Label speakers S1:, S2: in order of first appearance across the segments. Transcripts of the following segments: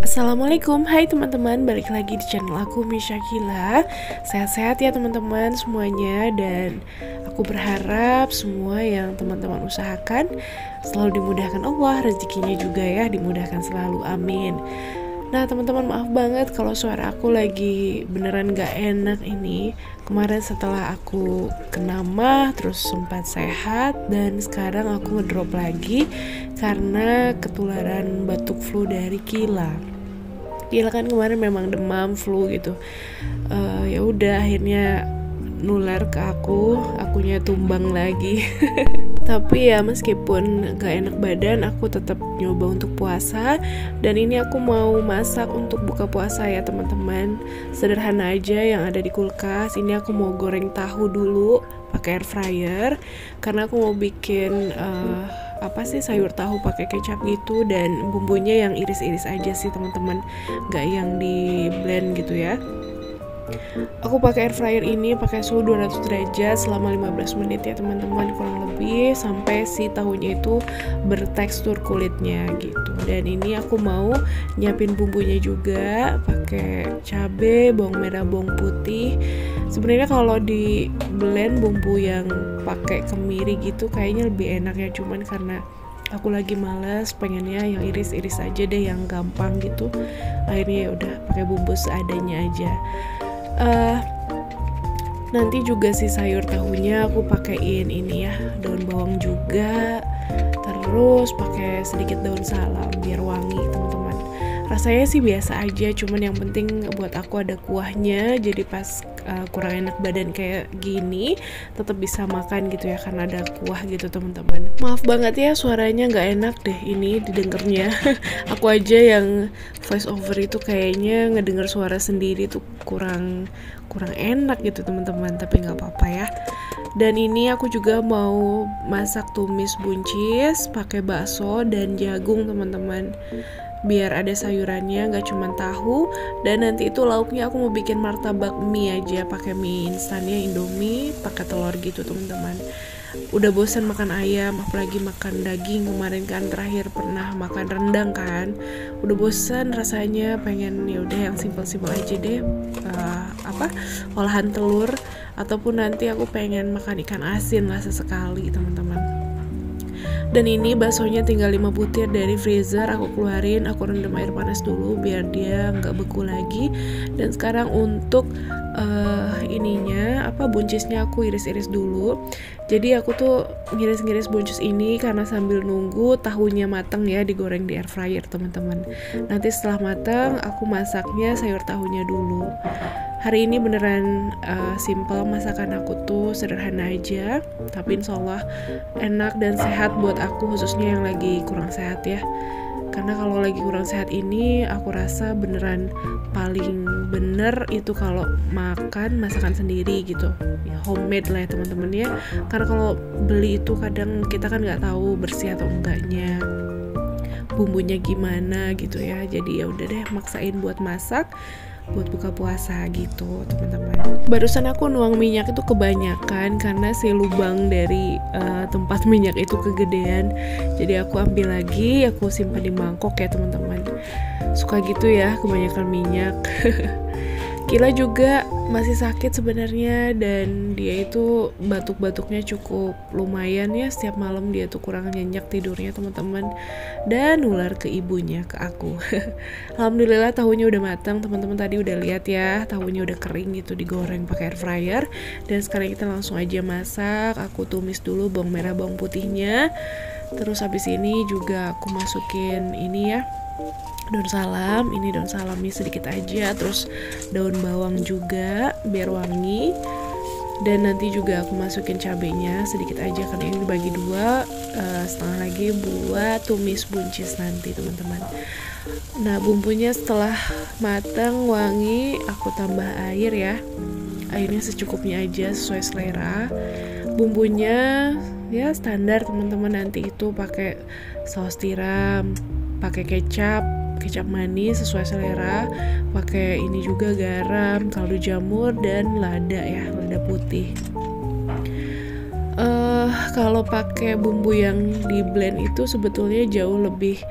S1: Assalamualaikum, hai teman-teman, balik lagi di channel aku Misyakila. Sehat-sehat ya teman-teman semuanya. Dan aku berharap semua yang teman-teman usahakan selalu dimudahkan Allah, rezekinya juga ya dimudahkan selalu, amin. Nah teman-teman, maaf banget kalau suara aku lagi beneran gak enak ini. Kemarin setelah aku kena mah terus sempat sehat, dan sekarang aku ngedrop lagi karena ketularan batuk flu dari Kila. Kila kan kemarin memang demam flu gitu. Ya udah akhirnya nular ke akunya tumbang lagi. Tapi ya meskipun gak enak badan, aku tetap nyoba untuk puasa. Dan ini aku mau masak untuk buka puasa ya teman-teman. Sederhana aja yang ada di kulkas. Ini aku mau goreng tahu dulu pakai air fryer, karena aku mau bikin sayur tahu pakai kecap gitu. Dan bumbunya yang iris-iris aja sih teman-teman, gak yang di blend gitu ya. Aku pakai air fryer ini pakai suhu 200 derajat selama 15 menit ya teman-teman, kurang lebih, sampai si tahunya itu bertekstur kulitnya gitu. Dan ini aku mau nyiapin bumbunya juga, pakai cabai, bawang merah, bawang putih. Sebenarnya kalau di blend bumbu yang pakai kemiri gitu kayaknya lebih enak ya, cuman karena aku lagi malas, pengennya yang iris-iris aja deh, yang gampang gitu. Akhirnya ya udah pakai bumbu seadanya aja. Nanti juga si sayur tahunya aku pakein ini ya, daun bawang juga, terus pakai sedikit daun salam biar wangi teman-teman. Rasanya sih biasa aja, cuman yang penting buat aku ada kuahnya, jadi pas kurang enak badan kayak gini tetap bisa makan gitu ya, karena ada kuah gitu teman-teman. Maaf banget ya suaranya nggak enak deh ini didengarnya. Aku aja yang voice over itu kayaknya ngedenger suara sendiri tuh kurang enak gitu teman-teman, tapi nggak apa-apa ya. Dan ini aku juga mau masak tumis buncis pakai bakso dan jagung teman-teman, biar ada sayurannya, nggak cuma tahu. Dan nanti itu lauknya aku mau bikin martabak mie aja, pakai mie instannya Indomie pakai telur gitu teman-teman. Udah bosan makan ayam, apalagi makan daging. Kemarin kan terakhir pernah makan rendang kan, udah bosan rasanya, pengen ya udah yang simpel-simpel aja deh. Olahan telur, ataupun nanti aku pengen makan ikan asin lah sesekali teman-teman. Dan ini baksonya tinggal 5 butir dari freezer, aku keluarin, aku rendam air panas dulu biar dia nggak beku lagi. Dan sekarang untuk buncisnya aku iris-iris dulu. Jadi aku tuh ngiris-ngiris buncis ini karena sambil nunggu tahunya matang ya, digoreng di air fryer teman-teman. Nanti setelah matang aku masaknya sayur tahunya dulu. Hari ini beneran simple masakan aku tuh, sederhana aja, tapi insyaallah enak dan sehat buat aku, khususnya yang lagi kurang sehat ya. Karena kalau lagi kurang sehat ini aku rasa beneran paling bener itu kalau makan masakan sendiri gitu ya, homemade lah ya teman-teman ya. Karena kalau beli itu kadang kita kan nggak tahu bersih atau enggaknya, bumbunya gimana gitu ya. Jadi ya udah deh, maksain buat masak buat buka puasa gitu teman-teman. Barusan aku nuang minyak itu kebanyakan karena si lubang dari tempat minyak itu kegedean, jadi aku ambil lagi, aku simpan di mangkok ya teman-teman. Suka gitu ya kebanyakan minyak. Kila juga masih sakit sebenarnya, dan dia itu batuk-batuknya cukup lumayan ya, setiap malam dia tuh kurang nyenyak tidurnya teman-teman, dan nular ke ibunya, ke aku. Alhamdulillah tahunya udah matang teman-teman, tadi udah lihat ya, tahunya udah kering gitu, digoreng pakai air fryer. Dan sekarang kita langsung aja masak. Aku tumis dulu bawang merah bawang putihnya, terus habis ini juga aku masukin ini ya, daun salam. Ini daun salamnya sedikit aja, terus daun bawang juga biar wangi. Dan nanti juga aku masukin cabenya sedikit aja karena ini dibagi dua, setengah lagi buat tumis buncis nanti teman-teman. Nah bumbunya setelah matang wangi, aku tambah air ya, airnya secukupnya aja sesuai selera. Bumbunya ya standar teman-teman, nanti itu pakai saus tiram, pakai kecap manis sesuai selera, pakai ini juga garam, kaldu jamur, dan lada ya, lada putih. Kalau pakai bumbu yang di blend itu sebetulnya jauh lebih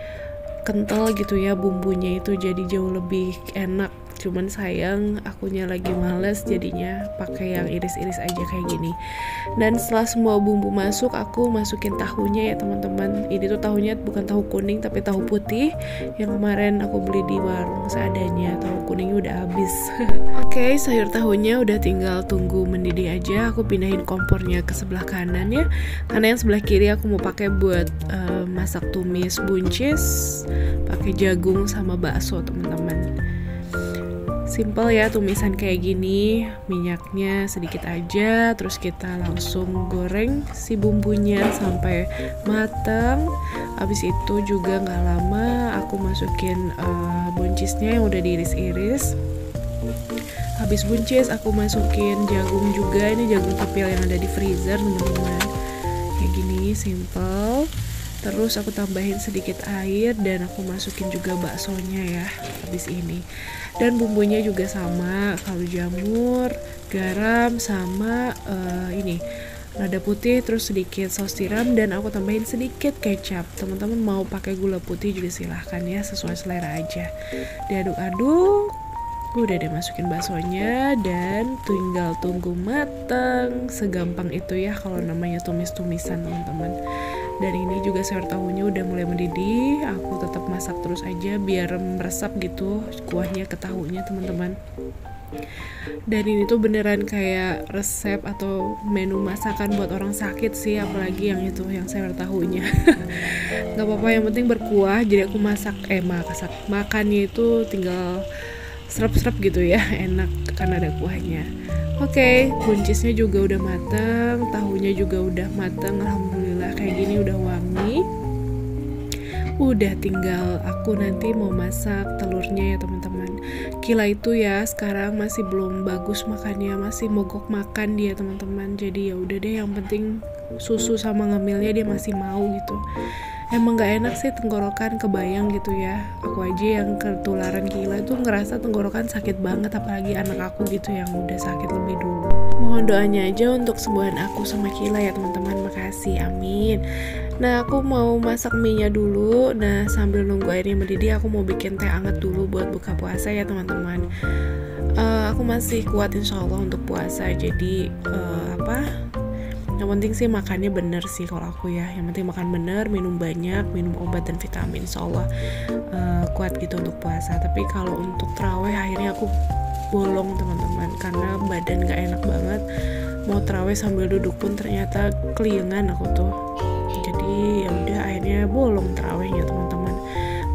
S1: kental gitu ya bumbunya itu, jadi jauh lebih enak. Cuman sayang akunya lagi males jadinya pakai yang iris-iris aja kayak gini. Dan setelah semua bumbu masuk, aku masukin tahunya ya teman-teman. Ini tuh tahunya bukan tahu kuning tapi tahu putih yang kemarin aku beli di warung seadanya. Tahu kuningnya udah habis. Oke, sayur tahunya udah tinggal tunggu mendidih aja. Aku pindahin kompornya ke sebelah kanan ya, karena yang sebelah kiri aku mau pakai buat masak tumis buncis pakai jagung sama bakso teman-teman. Simple ya tumisan kayak gini, minyaknya sedikit aja, terus kita langsung goreng si bumbunya sampai matang. Habis itu juga nggak lama aku masukin buncisnya yang udah diiris-iris. Habis buncis aku masukin jagung juga, ini jagung kepil yang ada di freezer teman-teman. Kayak gini simple. Terus aku tambahin sedikit air dan aku masukin juga baksonya ya habis ini. Dan bumbunya juga sama, kaldu jamur, garam sama ini lada putih, terus sedikit saus tiram dan aku tambahin sedikit kecap. Teman-teman mau pakai gula putih juga silahkan ya, sesuai selera aja. Diaduk-aduk. Udah deh masukin baksonya dan tinggal tunggu matang. Segampang itu ya kalau namanya tumis-tumisan teman-teman. Dan ini juga sayur tahunya udah mulai mendidih. Aku tetap masak terus aja biar meresap gitu kuahnya ke tahunya teman-teman. Dan ini tuh beneran kayak resep atau menu masakan buat orang sakit sih, apalagi yang itu yang sayur tahunya. Gak apa-apa, yang penting berkuah. Jadi aku makannya itu tinggal serap-serap gitu ya, enak karena ada kuahnya. Oke, buncisnya juga udah matang, tahunya juga udah matang, alhamdulillah kayak gini udah wangi. Udah tinggal aku nanti mau masak telurnya ya teman-teman. Kila itu ya sekarang masih belum bagus makannya, masih mogok makan dia teman-teman. Jadi ya udah deh, yang penting susu sama ngemilnya dia masih mau gitu. Emang gak enak sih tenggorokan, kebayang gitu ya. Aku aja yang ketularan Kila tuh ngerasa tenggorokan sakit banget, apalagi anak aku gitu yang udah sakit lebih dulu. Mohon doanya aja untuk sembuhan aku sama Kila ya teman-teman, makasih, amin. Nah aku mau masak mie-nya dulu. Nah sambil nunggu airnya mendidih aku mau bikin teh hangat dulu buat buka puasa ya teman-teman. Aku masih kuat insya Allah untuk puasa, jadi yang penting sih makannya bener sih kalau aku ya. Yang penting makan bener, minum banyak, minum obat dan vitamin, insya Allah kuat gitu untuk puasa. Tapi kalau untuk terawih akhirnya aku bolong teman-teman, karena badan gak enak banget. Mau terawih sambil duduk pun ternyata keliengan aku tuh. Jadi ya udah akhirnya bolong terawihnya teman-teman.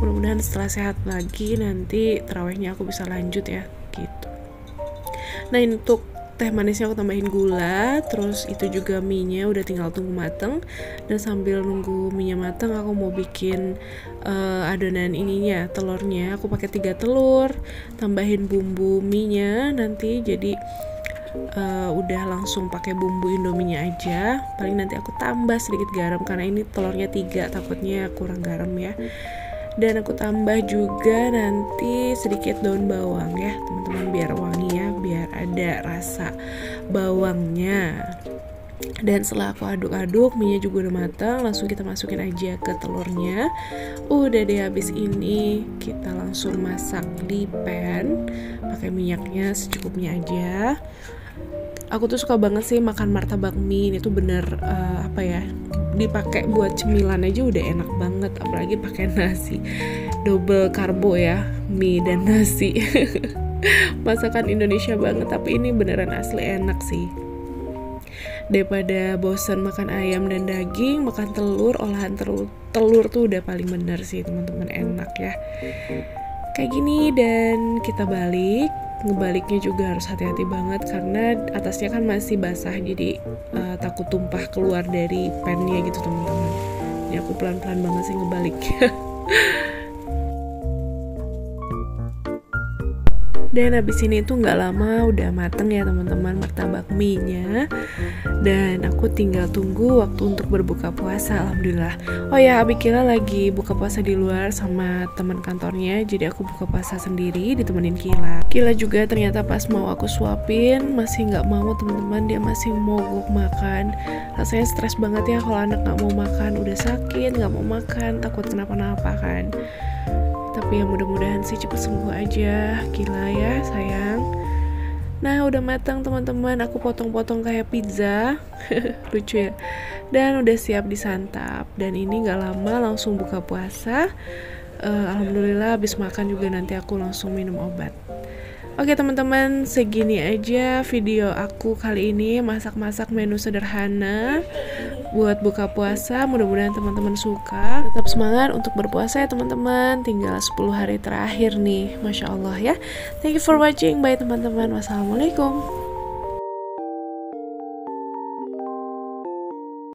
S1: Mudah-mudahan setelah sehat lagi nanti terawihnya aku bisa lanjut ya gitu. Nah ini untuk teh manisnya aku tambahin gula, terus itu juga mie-nya udah tinggal tunggu mateng. Dan sambil nunggu mie-nya mateng aku mau bikin adonan ininya, telurnya. Aku pakai 3 telur, tambahin bumbu mie-nya nanti jadi udah langsung pakai bumbu indominya aja. Paling nanti aku tambah sedikit garam karena ini telurnya 3, takutnya kurang garam ya. Dan aku tambah juga nanti sedikit daun bawang ya teman-teman, biar wangi ya, biar ada rasa bawangnya. Dan setelah aku aduk-aduk, mie-nya juga udah matang, langsung kita masukin aja ke telurnya. Udah deh, habis ini kita langsung masak di pan, pakai minyaknya secukupnya aja. Aku tuh suka banget sih makan martabak mie, ini tuh bener dipakai buat cemilan aja udah enak banget, apalagi pakai nasi. Double karbo ya, mie dan nasi. Masakan Indonesia banget, tapi ini beneran asli enak sih. Daripada bosan makan ayam dan daging, makan telur, olahan telur tuh udah paling bener sih teman-teman, enak ya. Kayak gini, dan kita balik. Ngebaliknya juga harus hati-hati banget karena atasnya kan masih basah, jadi takut tumpah keluar dari pan-nya gitu teman-teman. Ini aku pelan-pelan banget sih ngebaliknya. Dan habis ini tuh nggak lama udah mateng ya teman-teman martabak mie-nya. Dan aku tinggal tunggu waktu untuk berbuka puasa, alhamdulillah. Oh ya, Abikila lagi buka puasa di luar sama teman kantornya, jadi aku buka puasa sendiri ditemenin Kila. Kila juga ternyata pas mau aku suapin masih nggak mau teman-teman, dia masih mogok makan. Rasanya stres banget ya kalau anak nggak mau makan, udah sakit nggak mau makan, takut kenapa-napa kan. Tapi ya mudah-mudahan sih cepet sembuh aja Kila ya sayang. Nah udah matang teman-teman, aku potong-potong kayak pizza. Lucu ya. Dan udah siap disantap. Dan ini gak lama langsung buka puasa. Alhamdulillah habis makan juga nanti aku langsung minum obat. Oke teman-teman, segini aja video aku kali ini masak-masak menu sederhana buat buka puasa. Mudah-mudahan teman-teman suka. Tetap semangat untuk berpuasa ya teman-teman. Tinggal 10 hari terakhir nih, Masya Allah ya. Thank you for watching. Bye teman-teman. Wassalamualaikum.